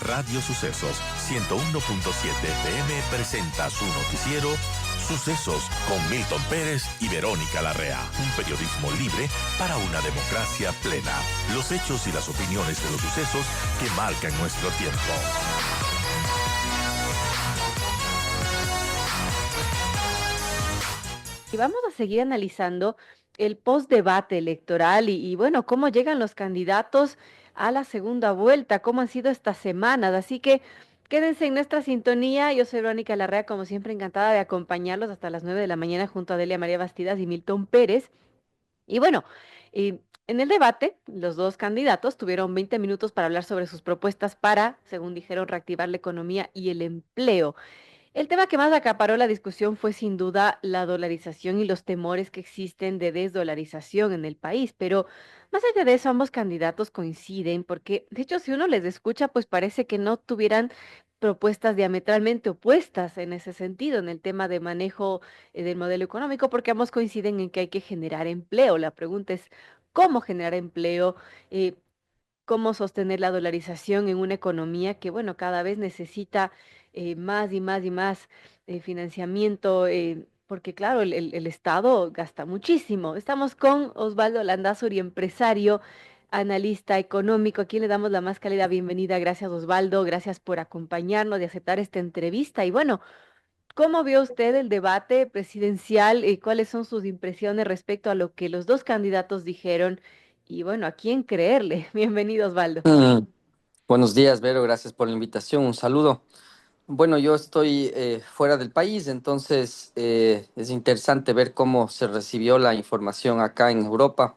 Radio Sucesos 101.7 FM presenta su noticiero Sucesos con Milton Pérez y Verónica Larrea. Un periodismo libre para una democracia plena. Los hechos y las opiniones de los sucesos que marcan nuestro tiempo. Y vamos a seguir analizando el post-debate electoral y bueno, cómo llegan los candidatos a la segunda vuelta, cómo han sido estas semanas. Así que quédense en nuestra sintonía. Yo soy Verónica Larrea, como siempre, encantada de acompañarlos hasta las 9 de la mañana junto a Delia María Bastidas y Milton Pérez. Y bueno, en el debate, los dos candidatos tuvieron 20 minutos para hablar sobre sus propuestas para, según dijeron, reactivar la economía y el empleo. El tema que más acaparó la discusión fue sin duda la dolarización y los temores que existen de desdolarización en el país, pero más allá de eso ambos candidatos coinciden porque de hecho si uno les escucha pues parece que no tuvieran propuestas diametralmente opuestas en ese sentido, en el tema de manejo del modelo económico, porque ambos coinciden en que hay que generar empleo. La pregunta es cómo generar empleo, eh, cómo sostener la dolarización en una economía que, bueno, cada vez necesita más y más y más financiamiento, porque claro, el Estado gasta muchísimo. Estamos con Osvaldo Landazuri, empresario, analista económico, a quien le damos la más cálida bienvenida. Gracias, Osvaldo, gracias por acompañarnos y aceptar esta entrevista. Y bueno, ¿cómo vio usted el debate presidencial? ¿Cuáles son sus impresiones respecto a lo que los dos candidatos dijeron? Y bueno, ¿a quién creerle? Bienvenido, Osvaldo. Buenos días, Vero, gracias por la invitación, un saludo. Bueno, yo estoy fuera del país, entonces es interesante ver cómo se recibió la información acá en Europa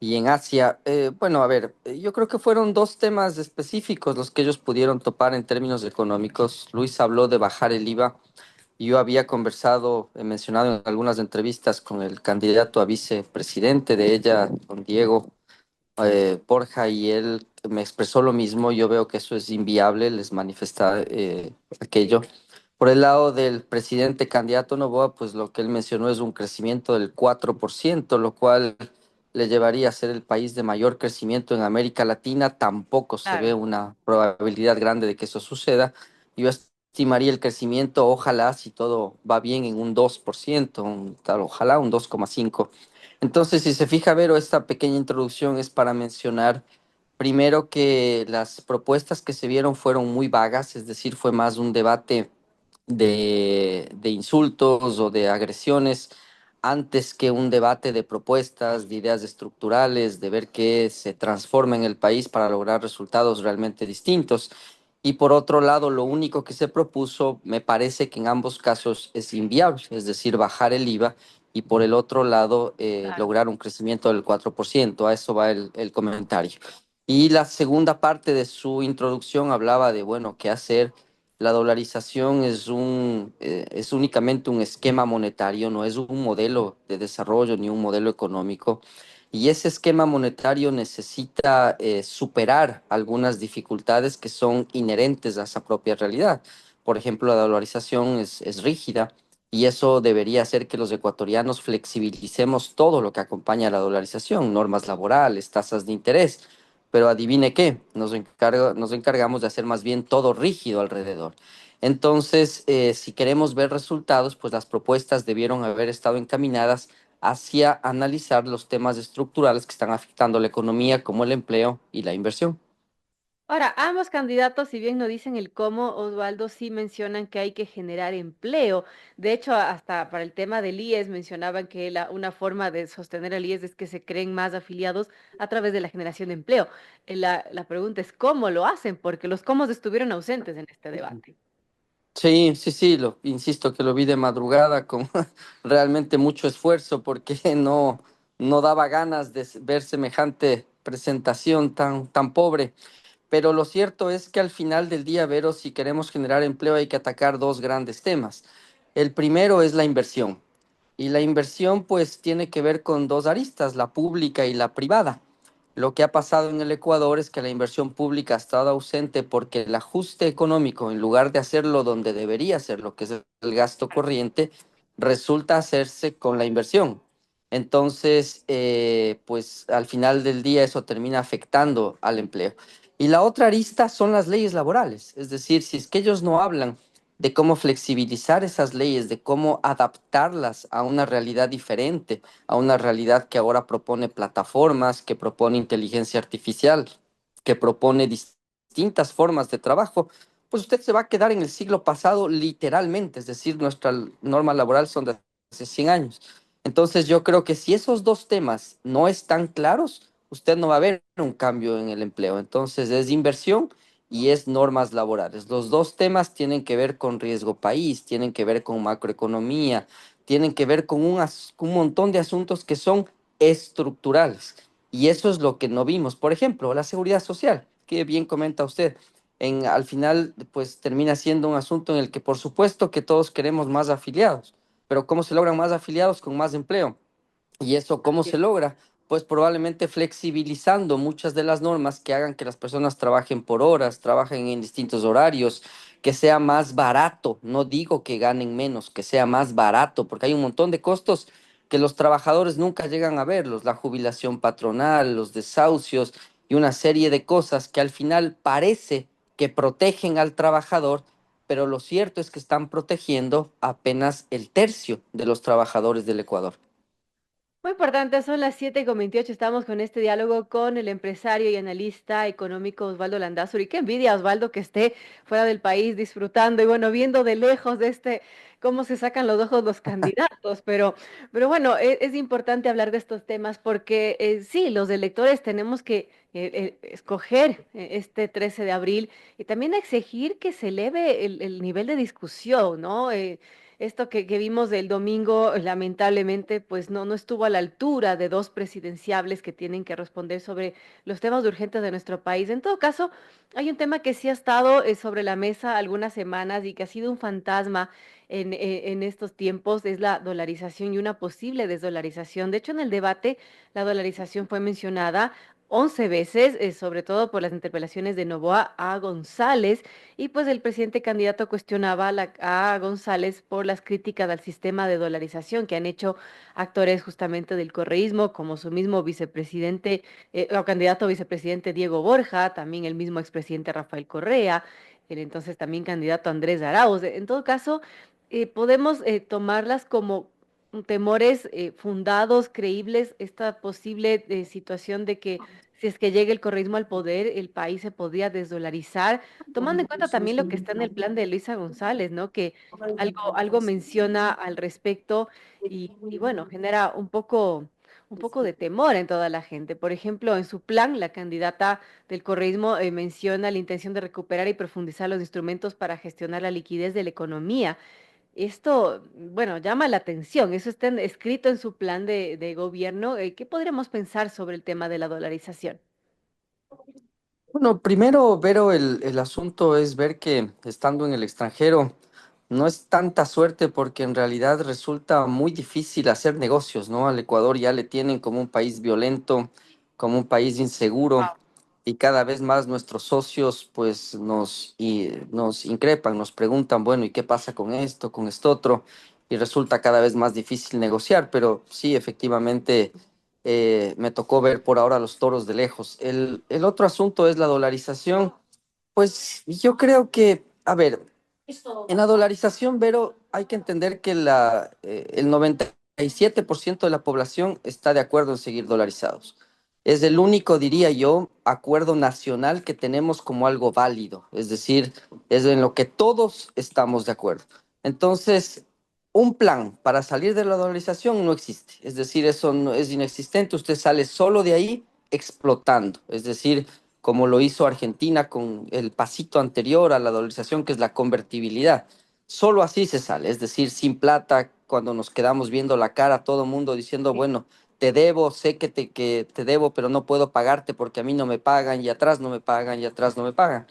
y en Asia. Bueno, a ver, yo creo que fueron dos temas específicos los que ellos pudieron topar en términos económicos. Luis habló de bajar el IVA y yo había conversado, he mencionado en algunas entrevistas con el candidato a vicepresidente de ella, don Diego. Borja, y él me expresó lo mismo. Yo veo que eso es inviable, les manifestar aquello. Por el lado del presidente candidato Noboa, pues lo que él mencionó es un crecimiento del 4%, lo cual le llevaría a ser el país de mayor crecimiento en América Latina. Tampoco se ve Claro. una probabilidad grande de que eso suceda. Yo estimaría el crecimiento, ojalá, si todo va bien, en un 2%, tal, ojalá un 2,5%. Entonces, si se fija, Vero, esta pequeña introducción es para mencionar primero que las propuestas que se vieron fueron muy vagas, es decir, fue más un debate de insultos o de agresiones antes que un debate de propuestas, de ideas estructurales, de ver qué se transforma en el país para lograr resultados realmente distintos. Y por otro lado, lo único que se propuso me parece que en ambos casos es inviable, es decir, bajar el IVA y por el otro lado Claro. lograr un crecimiento del 4%. A eso va el comentario. Y la segunda parte de su introducción hablaba de, bueno, qué hacer. La dolarización es únicamente un esquema monetario, no es un modelo de desarrollo ni un modelo económico. Y ese esquema monetario necesita superar algunas dificultades que son inherentes a esa propia realidad. Por ejemplo, la dolarización es rígida y eso debería hacer que los ecuatorianos flexibilicemos todo lo que acompaña a la dolarización, normas laborales, tasas de interés. Pero adivine qué, nos encargamos de hacer más bien todo rígido alrededor. Entonces, si queremos ver resultados, pues las propuestas debieron haber estado encaminadas hacia analizar los temas estructurales que están afectando la economía, como el empleo y la inversión. Ahora, ambos candidatos, si bien no dicen el cómo, Osvaldo, sí mencionan que hay que generar empleo. De hecho, hasta para el tema del IES mencionaban que una forma de sostener el IES es que se creen más afiliados a través de la generación de empleo. La pregunta es cómo lo hacen, porque los cómo estuvieron ausentes en este debate. Sí, sí, sí, insisto que lo vi de madrugada con realmente mucho esfuerzo porque no daba ganas de ver semejante presentación tan pobre. Pero lo cierto es que al final del día, Vero, si queremos generar empleo hay que atacar dos grandes temas. El primero es la inversión. Y la inversión pues tiene que ver con dos aristas, la pública y la privada. Lo que ha pasado en el Ecuador es que la inversión pública ha estado ausente porque el ajuste económico, en lugar de hacerlo donde debería hacerlo, que es el gasto corriente, resulta hacerse con la inversión. Entonces, pues al final del día eso termina afectando al empleo. Y la otra arista son las leyes laborales, es decir, si es que ellos no hablan de cómo flexibilizar esas leyes, de cómo adaptarlas a una realidad diferente, a una realidad que ahora propone plataformas, que propone inteligencia artificial, que propone distintas formas de trabajo, pues usted se va a quedar en el siglo pasado literalmente, es decir, nuestra norma laboral son de hace 100 años. Entonces yo creo que si esos dos temas no están claros, usted no va a ver un cambio en el empleo. Entonces es inversión y es normas laborales. Los dos temas tienen que ver con riesgo país, tienen que ver con macroeconomía, tienen que ver con un montón de asuntos que son estructurales. Y eso es lo que no vimos. Por ejemplo, la seguridad social, que bien comenta usted. Al final, pues termina siendo un asunto en el que por supuesto que todos queremos más afiliados, pero ¿cómo se logran más afiliados con más empleo? ¿Y eso cómo Así se es. logra? Pues probablemente flexibilizando muchas de las normas que hagan que las personas trabajen por horas, trabajen en distintos horarios, que sea más barato. No digo que ganen menos, que sea más barato, porque hay un montón de costos que los trabajadores nunca llegan a verlos, la jubilación patronal, los desahucios y una serie de cosas que al final parece que protegen al trabajador, pero lo cierto es que están protegiendo apenas el tercio de los trabajadores del Ecuador. Muy importante, son las 7:28. Estamos con este diálogo con el empresario y analista económico Osvaldo Landazuri. Qué envidia, Osvaldo, que esté fuera del país disfrutando y bueno, viendo de lejos de cómo se sacan los ojos los candidatos. Pero bueno, es importante hablar de estos temas porque sí, los electores tenemos que escoger este 13 de abril y también exigir que se eleve el nivel de discusión, ¿no? Esto que vimos del domingo, lamentablemente, pues no estuvo a la altura de dos presidenciables que tienen que responder sobre los temas urgentes de nuestro país. En todo caso, hay un tema que sí ha estado sobre la mesa algunas semanas y que ha sido un fantasma en estos tiempos, es la dolarización y una posible desdolarización. De hecho, en el debate, la dolarización fue mencionada 11 veces, sobre todo por las interpelaciones de Novoa a González, y pues el presidente candidato cuestionaba a González por las críticas al sistema de dolarización que han hecho actores justamente del correísmo, como su mismo vicepresidente o candidato a vicepresidente Diego Borja, también el mismo expresidente Rafael Correa, el entonces también candidato Andrés Arauz. En todo caso, podemos tomarlas como temores fundados, creíbles, esta posible situación de que si es que llega el correísmo al poder, el país se podría desdolarizar, tomando en cuenta también lo que está en el plan de Luisa González, ¿no? Que algo menciona al respecto y bueno, genera un poco de temor en toda la gente. Por ejemplo, en su plan, la candidata del correísmo menciona la intención de recuperar y profundizar los instrumentos para gestionar la liquidez de la economía. Esto, bueno, llama la atención. Eso está escrito en su plan de gobierno. ¿Qué podríamos pensar sobre el tema de la dolarización? Bueno, primero, Vero, el asunto es ver que estando en el extranjero no es tanta suerte porque en realidad resulta muy difícil hacer negocios, ¿no? Al Ecuador ya le tienen como un país violento, como un país inseguro y cada vez más nuestros socios pues nos increpan, nos preguntan, bueno, ¿y qué pasa con esto otro? Y resulta cada vez más difícil negociar, pero sí, efectivamente me tocó ver por ahora los toros de lejos. El otro asunto es la dolarización. Pues yo creo que, a ver, en la dolarización, Vero, hay que entender que el 97% de la población está de acuerdo en seguir dolarizados. Es el único, diría yo, acuerdo nacional que tenemos como algo válido, es decir, es en lo que todos estamos de acuerdo. Entonces, un plan para salir de la dolarización no existe, es decir, eso no, es inexistente, usted sale solo de ahí explotando, es decir, como lo hizo Argentina con el pasito anterior a la dolarización, que es la convertibilidad. Solo así se sale, es decir, sin plata, cuando nos quedamos viendo la cara a todo mundo diciendo, Sí. bueno, te debo, sé que te debo, pero no puedo pagarte porque a mí no me pagan y atrás no me pagan y atrás no me pagan.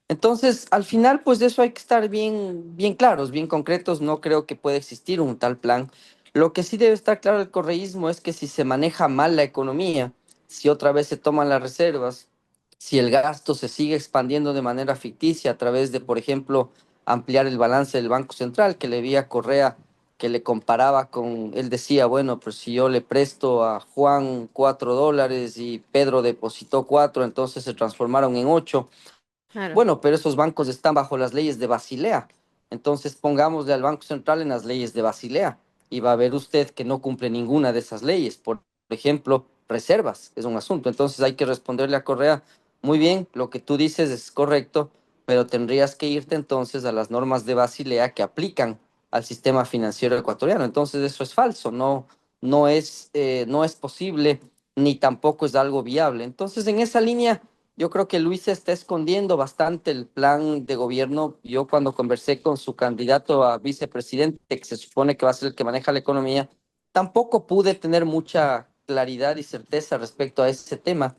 Entonces, al final, pues de eso hay que estar bien claros, bien concretos. No creo que pueda existir un tal plan. Lo que sí debe estar claro el correísmo es que si se maneja mal la economía, si otra vez se toman las reservas, si el gasto se sigue expandiendo de manera ficticia a través de, por ejemplo, ampliar el balance del Banco Central, que le vi a Correa que le comparaba con, él decía, bueno, pues si yo le presto a Juan $4 y Pedro depositó 4, entonces se transformaron en 8. Claro. Bueno, pero esos bancos están bajo las leyes de Basilea. Entonces pongámosle al Banco Central en las leyes de Basilea y va a ver usted que no cumple ninguna de esas leyes. Por ejemplo, reservas es un asunto. Entonces hay que responderle a Correa, muy bien, lo que tú dices es correcto, pero tendrías que irte entonces a las normas de Basilea que aplican al sistema financiero ecuatoriano. Entonces eso es falso, no es posible ni tampoco es algo viable. Entonces en esa línea yo creo que Luis está escondiendo bastante el plan de gobierno. Yo cuando conversé con su candidato a vicepresidente, que se supone que va a ser el que maneja la economía, tampoco pude tener mucha claridad y certeza respecto a ese tema.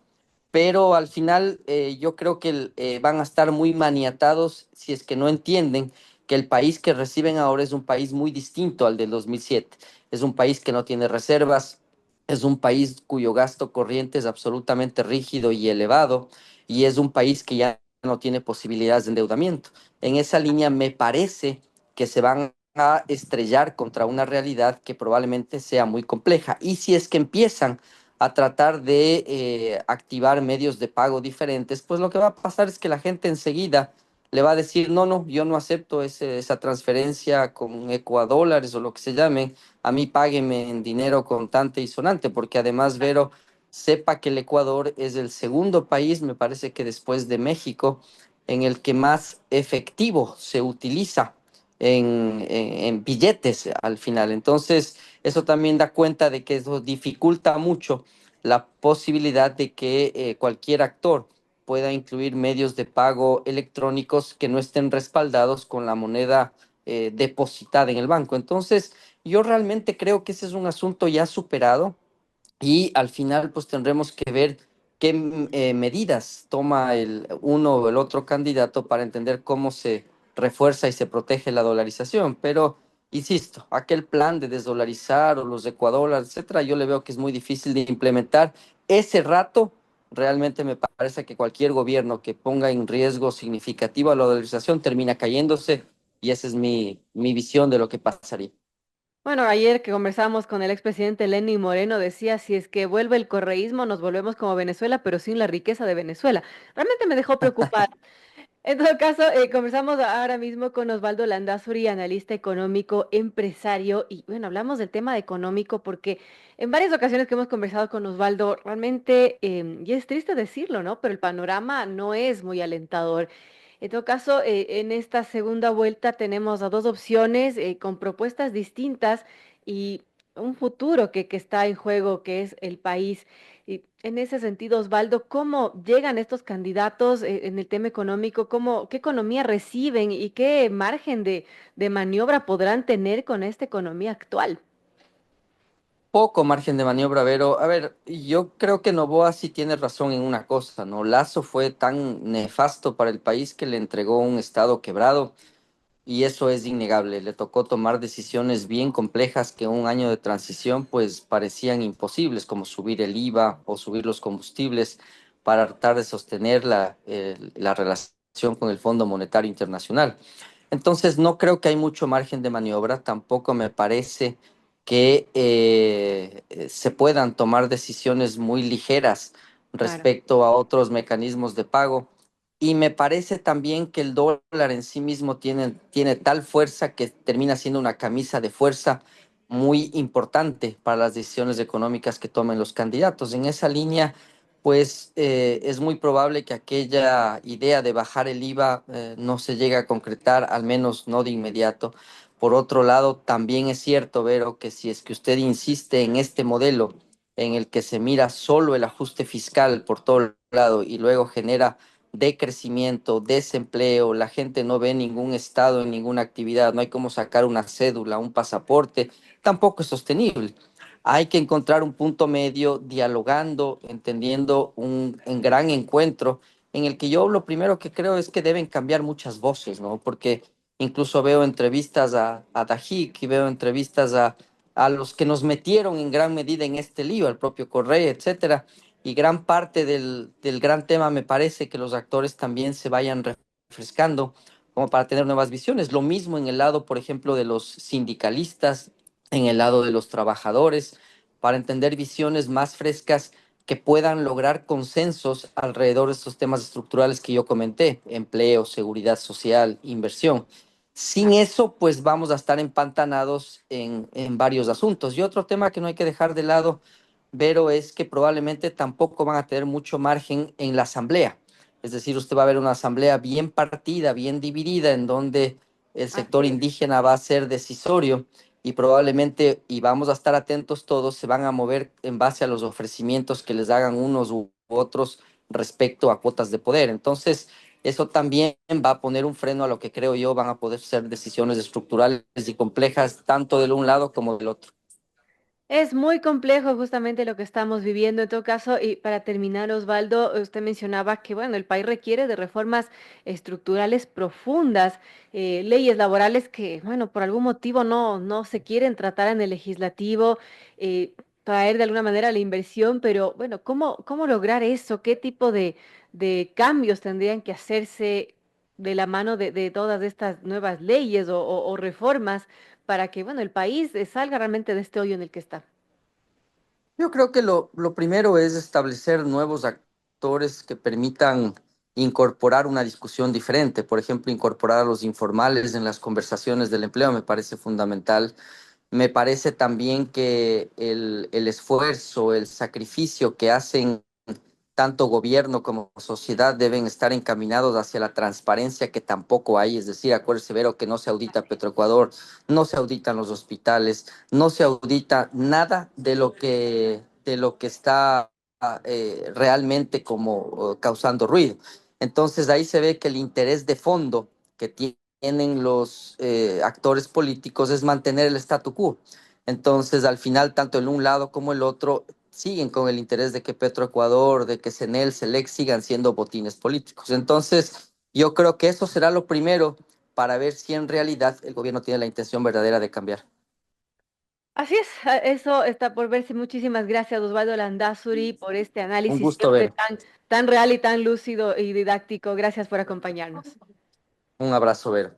Pero al final yo creo que van a estar muy maniatados si es que no entienden que el país que reciben ahora es un país muy distinto al del 2007. Es un país que no tiene reservas, es un país cuyo gasto corriente es absolutamente rígido y elevado, y es un país que ya no tiene posibilidades de endeudamiento. En esa línea me parece que se van a estrellar contra una realidad que probablemente sea muy compleja. Y si es que empiezan a tratar de activar medios de pago diferentes, pues lo que va a pasar es que la gente enseguida le va a decir, no, no, yo no acepto esa transferencia con ecuadólares o lo que se llame, a mí págueme en dinero contante y sonante, porque además, Vero, sepa que el Ecuador es el segundo país, me parece que después de México, en el que más efectivo se utiliza en billetes al final. Entonces, eso también da cuenta de que eso dificulta mucho la posibilidad de que cualquier actor pueda incluir medios de pago electrónicos que no estén respaldados con la moneda depositada en el banco. Entonces, yo realmente creo que ese es un asunto ya superado y al final pues tendremos que ver qué medidas toma el uno o el otro candidato para entender cómo se refuerza y se protege la dolarización. Pero, insisto, aquel plan de desdolarizar o los ecuadólares, etcétera, yo le veo que es muy difícil de implementar. Ese rato, realmente me parece que cualquier gobierno que ponga en riesgo significativo a la dolarización termina cayéndose y esa es mi visión de lo que pasaría. Bueno, ayer que conversamos con el expresidente Lenín Moreno, decía, si es que vuelve el correísmo, nos volvemos como Venezuela, pero sin la riqueza de Venezuela. Realmente me dejó preocupada. En todo caso, conversamos ahora mismo con Osvaldo Landazuri, analista económico, empresario, y bueno, hablamos del tema económico porque en varias ocasiones que hemos conversado con Osvaldo, realmente, y es triste decirlo, ¿no? Pero el panorama no es muy alentador. En todo caso, en esta segunda vuelta tenemos a dos opciones con propuestas distintas y un futuro que está en juego, que es el país. Y en ese sentido, Osvaldo, ¿cómo llegan estos candidatos en el tema económico? ¿Qué economía reciben y qué margen de maniobra podrán tener con esta economía actual? Poco margen de maniobra, Vero. A ver, yo creo que Noboa sí tiene razón en una cosa, ¿no? Lazo fue tan nefasto para el país que le entregó un estado quebrado y eso es innegable. Le tocó tomar decisiones bien complejas que un año de transición pues parecían imposibles, como subir el IVA o subir los combustibles para tratar de sostener la relación con el Fondo Monetario Internacional. Entonces, no creo que hay mucho margen de maniobra, tampoco me parece que se puedan tomar decisiones muy ligeras Claro. respecto a otros mecanismos de pago. Y me parece también que el dólar en sí mismo tiene tal fuerza que termina siendo una camisa de fuerza muy importante para las decisiones económicas que tomen los candidatos. En esa línea, pues es muy probable que aquella idea de bajar el IVA no se llegue a concretar, al menos no de inmediato. Por otro lado, también es cierto, Vero, que si es que usted insiste en este modelo en el que se mira solo el ajuste fiscal por todo lado y luego genera decrecimiento, desempleo, la gente no ve ningún estado en ninguna actividad, no hay cómo sacar una cédula, un pasaporte, tampoco es sostenible. Hay que encontrar un punto medio, dialogando, entendiendo un gran encuentro en el que yo lo primero que creo es que deben cambiar muchas voces, ¿no? Porque incluso veo entrevistas a Dajik y veo entrevistas a los que nos metieron en gran medida en este lío, al propio Correa, etcétera. Y gran parte del gran tema me parece que los actores también se vayan refrescando, como para tener nuevas visiones. Lo mismo en el lado, por ejemplo, de los sindicalistas, en el lado de los trabajadores, para entender visiones más frescas que puedan lograr consensos alrededor de estos temas estructurales que yo comenté: empleo, seguridad social, inversión. Sin eso, pues vamos a estar empantanados en varios asuntos. Y otro tema que no hay que dejar de lado, Vero, es que probablemente tampoco van a tener mucho margen en la asamblea. Es decir, usted va a ver una asamblea bien partida, bien dividida, en donde el sector Así es. indígena va a ser decisorio y probablemente, y vamos a estar atentos todos, se van a mover en base a los ofrecimientos que les hagan unos u otros respecto a cuotas de poder. Entonces, eso también va a poner un freno a lo que creo yo van a poder ser decisiones estructurales y complejas, tanto de un lado como del otro. Es muy complejo justamente lo que estamos viviendo en todo caso. Y para terminar, Osvaldo, usted mencionaba que, bueno, el país requiere de reformas estructurales profundas, leyes laborales que, bueno, por algún motivo no se quieren tratar en el legislativo, traer de alguna manera la inversión, pero bueno, ¿cómo lograr eso? ¿Qué tipo de cambios tendrían que hacerse de la mano de todas estas nuevas leyes o reformas para que, bueno, el país salga realmente de este hoyo en el que está? Yo creo que lo primero es establecer nuevos actores que permitan incorporar una discusión diferente. Por ejemplo, incorporar a los informales en las conversaciones del empleo me parece fundamental. Me parece también que el esfuerzo, el sacrificio que hacen tanto gobierno como sociedad deben estar encaminados hacia la transparencia, que tampoco hay. Es decir, acuérdese, Vero, que no se audita Petroecuador, no se auditan los hospitales, no se audita nada de lo que está realmente como causando ruido. Entonces ahí se ve que el interés de fondo que tienen los actores políticos es mantener el statu quo. Entonces, al final, tanto el un lado como el otro siguen con el interés de que Petroecuador, de que CNEL, SELEC sigan siendo botines políticos. Entonces, yo creo que eso será lo primero para ver si en realidad el gobierno tiene la intención verdadera de cambiar. Así es, eso está por verse. Muchísimas gracias, Osvaldo Landazuri, por este Un análisis gusto siempre ver. tan real y tan lúcido y didáctico. Gracias por acompañarnos. Un abrazo, ver.